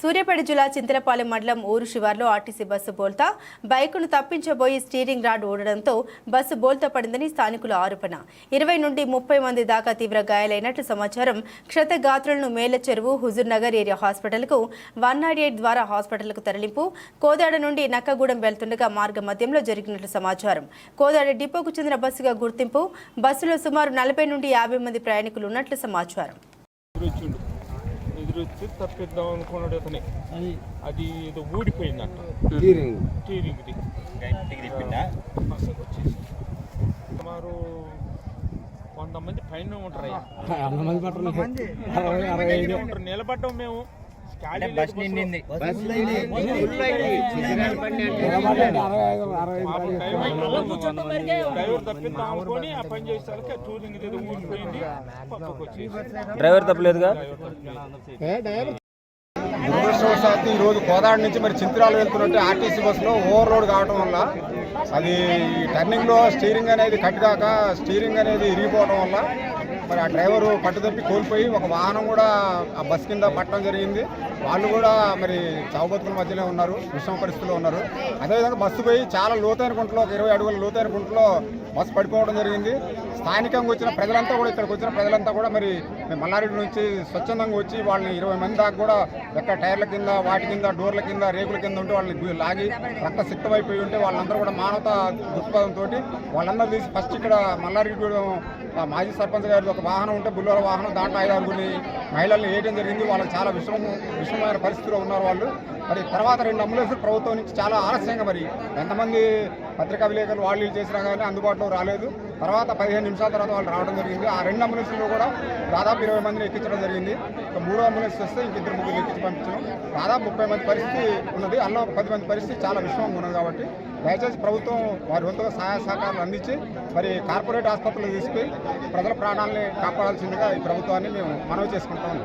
సూర్యాపేట జిల్లా చింతలపాలెం మండలం ఊరు శివార్లో ఆర్టీసీ బస్సు బోల్తా బైకును తప్పించబోయి స్టీరింగ్ రాడ్ ఊడడంతో బస్సు బోల్తా పడిందని స్థానికుల ఆరోపణ. 20 నుండి 30 మంది దాకా తీవ్ర గాయాలైనట్లు సమాచారం. క్షతగాత్రులను మేలచెరువు హుజూర్ నగర్ ఏరియా హాస్పిటల్కు 108 ద్వారా హాస్పిటల్కు తరలింపు. కోదాడ నుండి నక్కగూడెం వెళ్తుండగా మార్గ మధ్యంలో జరిగినట్లు సమాచారం. కోదాడ డిపోకు చెందిన బస్సుగా గుర్తింపు. బస్సులో సుమారు 40 నుండి 50 మంది ప్రయాణికులు ఉన్నట్లు సమాచారం. ఎదురొచ్చి తప్పిద్దాం అనుకున్నాడు అతని, అది ఏదో ఊడిపోయిందంట. టీరింగ్ది సుమారు 100 మంది పైన ఉంటారు. నిలబడ్డాం మేము. డ్రైవర్ తప్పిద్దాం అనుకొని ఆ పని చేసేసరికి టూరింగ్ ఏదో ఊడిపోయింది, పక్కకు వచ్చేసి. డ్రైవర్ తప్పలేదుగా. దురదృష్టవశాత్తు ఈరోజు కోదాడ నుంచి మరి చింతరాలు వెళ్తున్నట్టు ఆర్టీసీ బస్సులో ఓవర్లోడ్ కావడం వల్ల అది టర్నింగ్లో స్టీరింగ్ అనేది కట్టిగాక స్టీరింగ్ అనేది ఇరిగిపోవడం వల్ల మరి ఆ డ్రైవరు పట్టుదప్పి కోల్పోయి ఒక వాహనం కూడా ఆ బస్ కింద పట్టడం జరిగింది. వాళ్ళు కూడా మరి చావుబతుకుల మధ్యలో ఉన్నారు, విషమ పరిస్థితిలో ఉన్నారు. అదేవిధంగా బస్సు పోయి చాలా లోతైన గుంటలో, ఒక 20 అడుగుల లోతైన గుంటలో బస్సు పడిపోవడం జరిగింది. స్థానికంగా వచ్చిన ప్రజలంతా కూడా, ఇక్కడికి వచ్చిన ప్రజలంతా కూడా మరి మల్లారెడ్డి నుంచి స్వచ్ఛందంగా వచ్చి వాళ్ళని 20 మంది దాకా కూడా ఎక్కడ టైర్ల కింద, వాటి కింద, డోర్ల కింద, రేకుల కింద ఉంటే వాళ్ళని లాగి రక్తసిక్తమైపోయి ఉంటే వాళ్ళందరూ కూడా మానవతా దృక్పథంతో వాళ్ళందరూ తీసి ఫస్ట్ ఇక్కడ మల్లారెడ్డి మాజీ సర్పంచ్ గారి ఒక వాహనం ఉంటే బుల్లోల వాహనం, దాంట్లో 5-6 మహిళల్ని వేయడం జరిగింది. వాళ్ళకి చాలా విషమమైన పరిస్థితిలో ఉన్నారు వాళ్ళు. మరి తర్వాత 2 అంబులెన్సులు ప్రభుత్వం నుంచి చాలా ఆలస్యంగా, మరి ఎంతమంది పత్రికా విలేకరులు వాళ్ళు చేసినా కానీ అందుబాటులో రాలేదు. తర్వాత 15 నిమిషాల తర్వాత వాళ్ళు రావడం జరిగింది. ఆ 2 అంబులెన్సుల్లో కూడా దాదాపు 20 మందిని ఎక్కించడం జరిగింది. ఇక 3వ అంబులెన్స్ వస్తే ఇంక 2-3 ఎక్కించి పంపించడం. దాదాపు 30 మంది పరిస్థితి ఉన్నది. అందులో 10 మంది పరిస్థితి చాలా విషమంగా ఉన్నది. కాబట్టి దయచేసి ప్రభుత్వం వారి వంతుగా సహాయ సహకారాలు అందించి మరి కార్పొరేట్ ఆసుపత్రులు తీసుకుని ప్రజల ప్రాణాలని కాపాడాల్సిందిగా ఈ ప్రభుత్వాన్ని మేము మనవి చేసుకుంటాం.